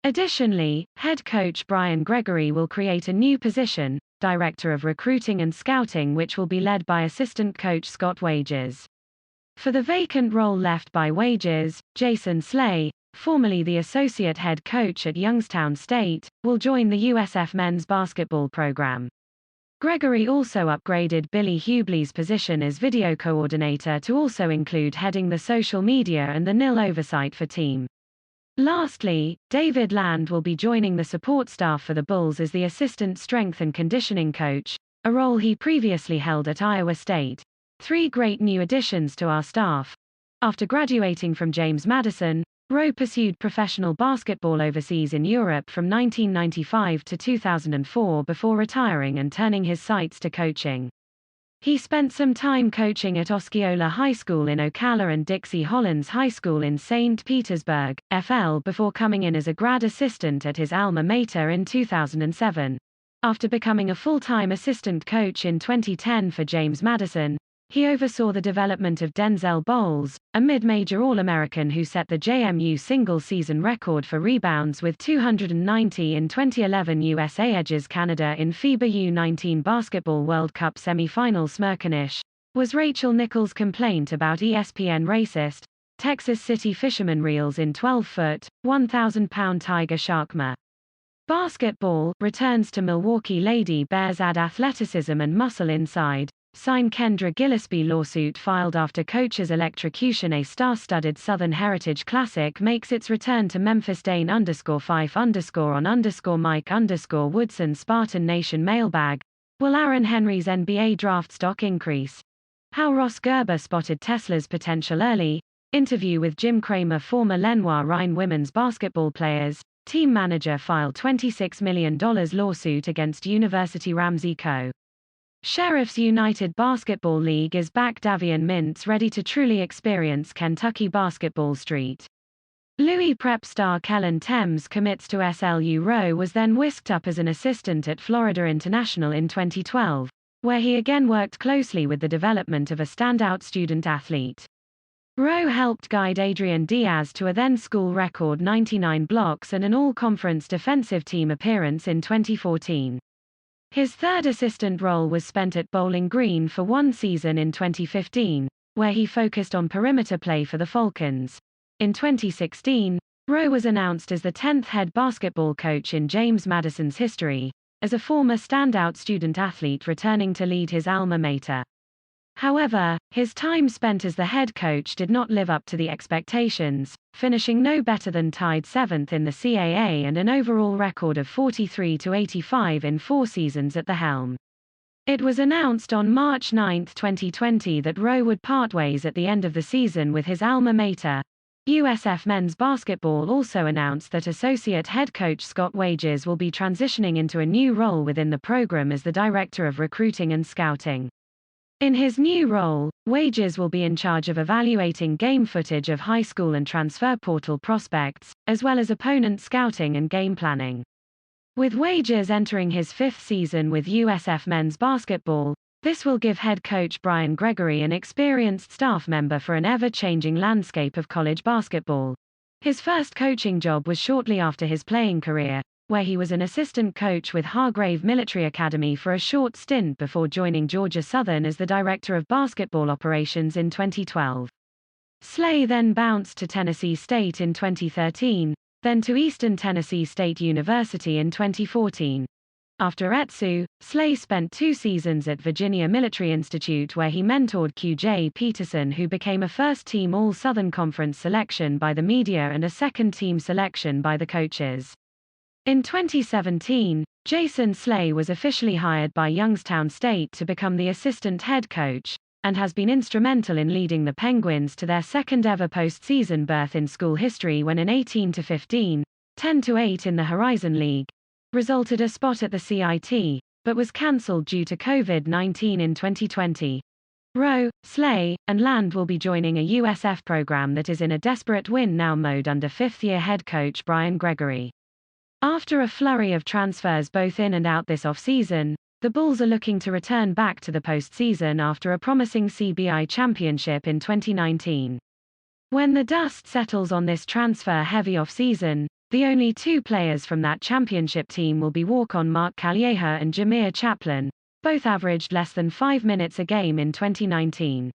Additionally, head coach Brian Gregory will create a new position, Director of Recruiting and Scouting, which will be led by assistant coach Scott Wages. For the vacant role left by Wages, Jason Slay, formerly the associate head coach at Youngstown State, will join the USF men's basketball program. Gregory also upgraded Billy Hubley's position as video coordinator to also include heading the social media and the NIL oversight for team. Lastly, David Land will be joining the support staff for the Bulls as the assistant strength and conditioning coach, a role he previously held at Iowa State. 3 great new additions to our staff. After graduating from James Madison, Rowe pursued professional basketball overseas in Europe from 1995 to 2004 before retiring and turning his sights to coaching. He spent some time coaching at Osceola High School in Ocala and Dixie Hollins High School in St. Petersburg, FL, before coming in as a grad assistant at his alma mater in 2007. After becoming a full-time assistant coach in 2010 for James Madison, he oversaw the development of Denzel Bowles, a mid-major All-American who set the JMU single-season record for rebounds with 290 in 2011 USA Edges Canada in FIBA U19 Basketball World Cup semi-final. Smirkanish was Rachel Nichols' complaint about ESPN racist, Texas City fisherman reels in 12-foot, 1,000-pound tiger sharkma. Basketball returns to Milwaukee Lady Bears add athleticism and muscle inside. Sign Kendra Gillespie lawsuit filed after coach's electrocution. A star-studded Southern Heritage Classic makes its return to Memphis. Dane _Fife _on Mike Woodson. Spartan Nation mailbag. Will Aaron Henry's NBA draft stock increase? How Ross Gerber spotted Tesla's potential early. Interview with Jim Cramer. Former Lenoir Rhine women's basketball players. Team manager filed $26 million lawsuit against University. Ramsey Co. Sheriffs United Basketball League is back. Davion Mintz ready to truly experience Kentucky basketball street. Louis Prep star Kellen Thames commits to SLU. Rowe was then whisked up as an assistant at Florida International in 2012, where he again worked closely with the development of a standout student athlete. Rowe helped guide Adrian Diaz to a then-school record 99 blocks and an all-conference defensive team appearance in 2014. His third assistant role was spent at Bowling Green for 1 season in 2015, where he focused on perimeter play for the Falcons. In 2016, Rowe was announced as the 10th head basketball coach in James Madison's history, as a former standout student athlete returning to lead his alma mater. However, his time spent as the head coach did not live up to the expectations, finishing no better than tied 7th in the CAA and an overall record of 43-85 in 4 seasons at the helm. It was announced on March 9, 2020 that Rowe would part ways at the end of the season with his alma mater. USF men's basketball also announced that associate head coach Scott Wages will be transitioning into a new role within the program as the Director of Recruiting and Scouting. In his new role, Wages will be in charge of evaluating game footage of high school and transfer portal prospects, as well as opponent scouting and game planning. With Wages entering his 5th season with USF men's basketball, this will give head coach Brian Gregory an experienced staff member for an ever-changing landscape of college basketball. His first coaching job was shortly after his playing career, where he was an assistant coach with Hargrave Military Academy for a short stint before joining Georgia Southern as the Director of Basketball Operations in 2012. Slay then bounced to Tennessee State in 2013, then to Eastern Tennessee State University in 2014. After ETSU, Slay spent 2 seasons at Virginia Military Institute where he mentored QJ Peterson, who became a first-team All-Southern Conference selection by the media and a second-team selection by the coaches. In 2017, Jason Slay was officially hired by Youngstown State to become the assistant head coach, and has been instrumental in leading the Penguins to their second-ever postseason berth in school history when an 18-15, 10-8 in the Horizon League resulted a spot at the CIT, but was cancelled due to COVID-19 in 2020. Rowe, Slay, and Land will be joining a USF program that is in a desperate win-now mode under 5th-year head coach Brian Gregory. After a flurry of transfers both in and out this off-season, the Bulls are looking to return back to the postseason after a promising CBI championship in 2019. When the dust settles on this transfer-heavy off-season, The only two players from that championship team will be walk-on Mark Calleja and Jameer Chaplin. Both averaged less than 5 minutes a game in 2019.